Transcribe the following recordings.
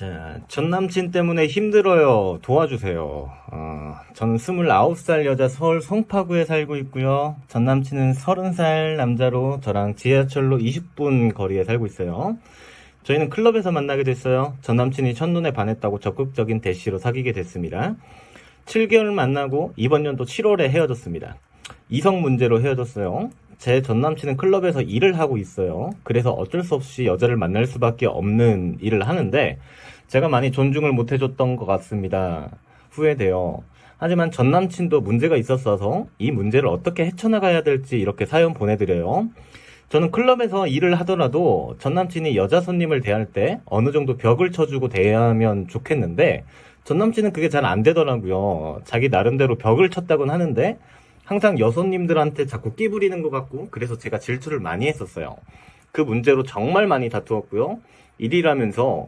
자, 전 남친 때문에 힘들어요. 도와주세요. 저는 29살 여자 서울 송파구에 살고 있고요. 전 남친은 30살 남자로 저랑 지하철로 20분 거리에 살고 있어요. 저희는 클럽에서 만나게 됐어요. 전 남친이 첫눈에 반했다고 적극적인 대시로 사귀게 됐습니다. 7개월 만나고 이번 연도 7월에 헤어졌습니다. 이성 문제로 헤어졌어요. 제 전 남친은 클럽에서 일을 하고 있어요. 그래서 어쩔 수 없이 여자를 만날 수밖에 없는 일을 하는데 제가 많이 존중을 못 해줬던 것 같습니다. 후회돼요. 하지만 전 남친도 문제가 있었어서 이 문제를 어떻게 헤쳐나가야 될지 이렇게 사연 보내드려요. 저는 클럽에서 일을 하더라도 전 남친이 여자 손님을 대할 때 어느 정도 벽을 쳐주고 대하면 좋겠는데 전 남친은 그게 잘 안 되더라고요. 자기 나름대로 벽을 쳤다곤 하는데 항상 여손님들한테 자꾸 끼부리는 것 같고 그래서 제가 질투를 많이 했었어요. 그 문제로 정말 많이 다투었고요. 일이라면서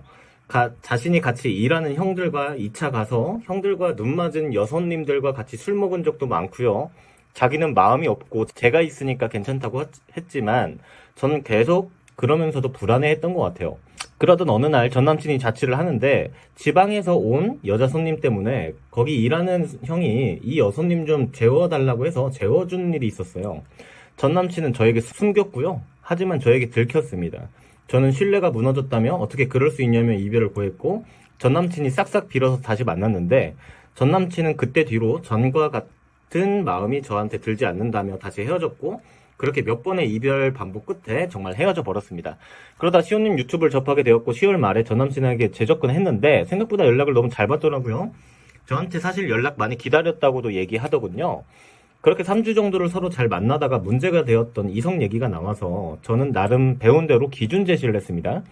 자신이 같이 일하는 형들과 2차 가서 형들과 눈 맞은 여손님들과 같이 술 먹은 적도 많고요. 자기는 마음이 없고 제가 있으니까 괜찮다고 했지만 저는 계속 그러면서도 불안해했던 것 같아요. 그러던 어느 날 전 남친이 자취를 하는데 지방에서 온 여자 손님 때문에 거기 일하는 형이 이 여손님 좀 재워달라고 해서 재워준 일이 있었어요. 전 남친은 저에게 숨겼고요. 하지만 저에게 들켰습니다. 저는 신뢰가 무너졌다며 어떻게 그럴 수 있냐며 이별을 고했고 전 남친이 싹싹 빌어서 다시 만났는데 전 남친은 그때 뒤로 전과 같은 마음이 저한테 들지 않는다며 다시 헤어졌고 그렇게 몇 번의 이별 반복 끝에 정말 헤어져 버렸습니다. 그러다 시온님 유튜브를 접하게 되었고 10월 말에 전 남친에게 재접근했는데 생각보다 연락을 너무 잘 받더라고요. 저한테 사실 연락 많이 기다렸다고도 얘기하더군요. 그렇게 3주 정도를 서로 잘 만나다가 문제가 되었던 이성 얘기가 나와서 저는 나름 배운 대로 기준 제시를 했습니다.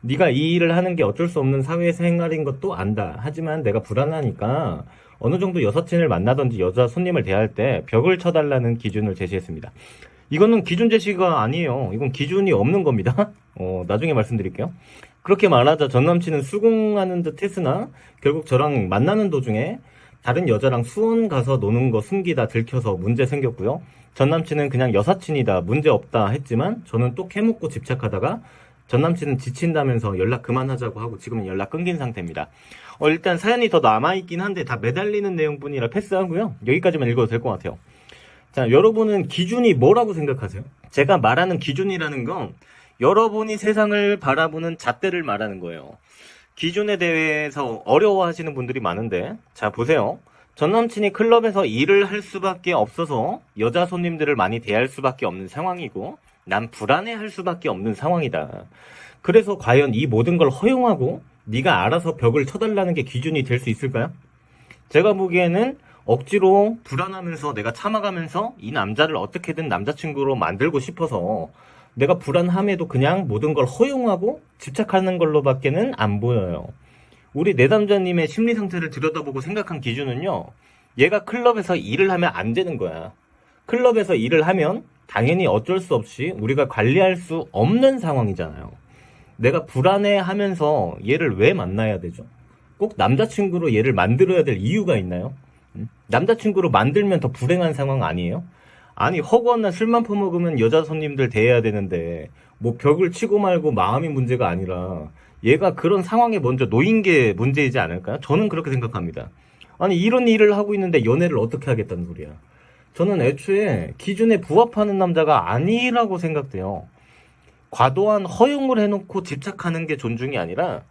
네가 이 일을 하는 게 어쩔 수 없는 사회생활인 것도 안다. 하지만 내가 불안하니까 어느 정도 여사친을 만나든지 여자 손님을 대할 때 벽을 쳐달라는 기준을 제시했습니다. 이거는 기준 제시가 아니에요. 이건 기준이 없는 겁니다. 나중에 말씀드릴게요. 그렇게 말하자 전 남친은 수긍하는 듯 했으나 결국 저랑 만나는 도중에 다른 여자랑 수원 가서 노는 거 숨기다 들켜서 문제 생겼고요. 전 남친은 그냥 여사친이다 문제 없다 했지만 저는 또 캐묻고 집착하다가 전 남친은 지친다면서 연락 그만하자고 하고 지금은 연락 끊긴 상태입니다. 일단 사연이 더 남아있긴 한데 다 매달리는 내용뿐이라 패스하고요. 여기까지만 읽어도 될 것 같아요. 자, 여러분은 기준이 뭐라고 생각하세요? 제가 말하는 기준이라는 건 여러분이 세상을 바라보는 잣대를 말하는 거예요. 기준에 대해서 어려워하시는 분들이 많은데 자 보세요. 전 남친이 클럽에서 일을 할 수밖에 없어서 여자 손님들을 많이 대할 수밖에 없는 상황이고 난 불안해할 수밖에 없는 상황이다. 그래서 과연 이 모든 걸 허용하고 네가 알아서 벽을 쳐달라는 게 기준이 될 수 있을까요? 제가 보기에는 억지로 불안하면서 내가 참아가면서 이 남자를 어떻게든 남자친구로 만들고 싶어서 내가 불안함에도 그냥 모든 걸 허용하고 집착하는 걸로밖에는 안 보여요. 우리 내담자님의 심리 상태를 들여다보고 생각한 기준은요. 얘가 클럽에서 일을 하면 안 되는 거야. 클럽에서 일을 하면 당연히 어쩔 수 없이 우리가 관리할 수 없는 상황이잖아요. 내가 불안해하면서 얘를 왜 만나야 되죠? 꼭 남자친구로 얘를 만들어야 될 이유가 있나요? 남자친구로 만들면 더 불행한 상황 아니에요? 아니 허구한 술만 퍼먹으면 여자 손님들 대해야 되는데 뭐 벽을 치고 말고 마음이 문제가 아니라 얘가 그런 상황에 먼저 놓인 게 문제이지 않을까요? 저는 그렇게 생각합니다. 아니 이런 일을 하고 있는데 연애를 어떻게 하겠다는 소리야. 저는 애초에 기준에 부합하는 남자가 아니라고 생각돼요. 과도한 허용을 해놓고 집착하는 게 존중이 아니라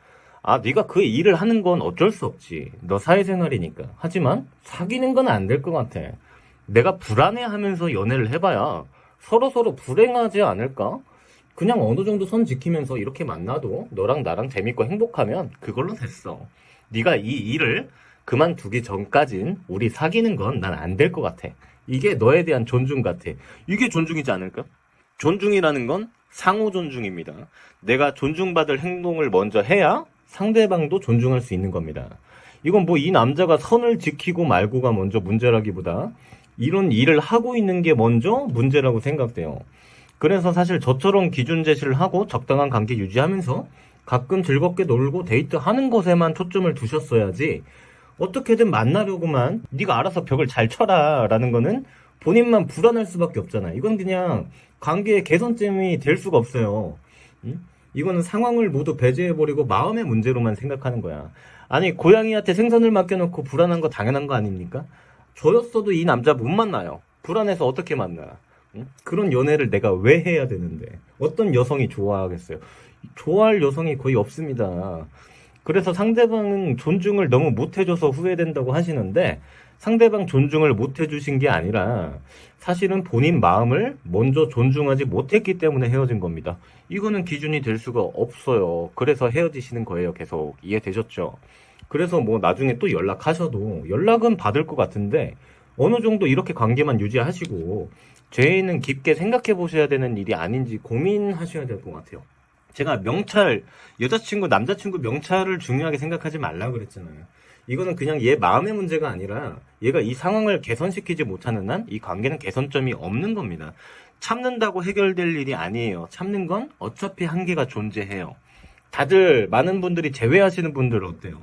네가 그 일을 하는 건 어쩔 수 없지. 너 사회생활이니까. 하지만 사귀는 건 안 될 것 같아. 내가 불안해하면서 연애를 해봐야 서로서로 불행하지 않을까? 그냥 어느 정도 선 지키면서 이렇게 만나도 너랑 나랑 재밌고 행복하면 그걸로 됐어. 네가 이 일을 그만두기 전까진 우리 사귀는 건 난 안 될 것 같아. 이게 너에 대한 존중 같아. 이게 존중이지 않을까? 존중이라는 건 상호 존중입니다. 내가 존중받을 행동을 먼저 해야 상대방도 존중할 수 있는 겁니다. 이건 뭐 이 남자가 선을 지키고 말고가 먼저 문제라기보다 이런 일을 하고 있는 게 먼저 문제라고 생각돼요. 그래서 사실 저처럼 기준 제시를 하고 적당한 관계 유지하면서 가끔 즐겁게 놀고 데이트하는 것에만 초점을 두셨어야지 어떻게든 만나려고만 네가 알아서 벽을 잘 쳐라 라는 거는 본인만 불안할 수밖에 없잖아. 이건 그냥 관계의 개선점이 될 수가 없어요. 이거는 상황을 모두 배제해버리고 마음의 문제로만 생각하는 거야. 아니, 고양이한테 생선을 맡겨놓고 불안한 거 당연한 거 아닙니까? 저였어도 이 남자 못 만나요. 불안해서 어떻게 만나? 응? 그런 연애를 내가 왜 해야 되는데? 어떤 여성이 좋아하겠어요? 좋아할 여성이 거의 없습니다. 그래서 상대방은 존중을 너무 못해줘서 후회된다고 하시는데, 상대방 존중을 못해주신 게 아니라 사실은 본인 마음을 먼저 존중하지 못했기 때문에 헤어진 겁니다. 이거는 기준이 될 수가 없어요. 그래서 헤어지시는 거예요. 계속. 이해되셨죠? 그래서 뭐 나중에 또 연락하셔도 연락은 받을 것 같은데, 어느 정도 이렇게 관계만 유지하시고 죄인은 깊게 생각해 보셔야 되는 일이 아닌지 고민하셔야 될 것 같아요. 제가 명찰, 여자친구, 남자친구 명찰을 중요하게 생각하지 말라고 그랬잖아요. 이거는 그냥 얘 마음의 문제가 아니라 얘가 이 상황을 개선시키지 못하는 한 이 관계는 개선점이 없는 겁니다. 참는다고 해결될 일이 아니에요. 참는 건 어차피 한계가 존재해요. 다들, 많은 분들이 제외하시는 분들 어때요?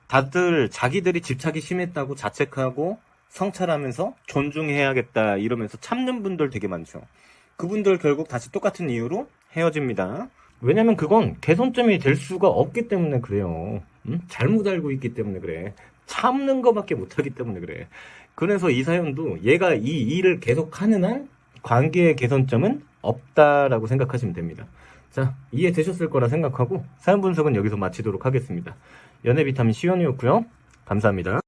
다들 자기들이 집착이 심했다고 자책하고 성찰하면서 존중해야겠다 이러면서 참는 분들 되게 많죠. 그분들 결국 다시 똑같은 이유로 헤어집니다. 왜냐면 그건 개선점이 될 수가 없기 때문에 그래요. 응? 잘못 알고 있기 때문에 그래. 참는 거밖에 못하기 때문에 그래. 그래서 이 사연도 얘가 이 일을 계속 하는 한 관계의 개선점은 없다라고 생각하시면 됩니다. 자, 이해되셨을 거라 생각하고 사연 분석은 여기서 마치도록 하겠습니다. 연애 비타민 시연이었고요. 감사합니다.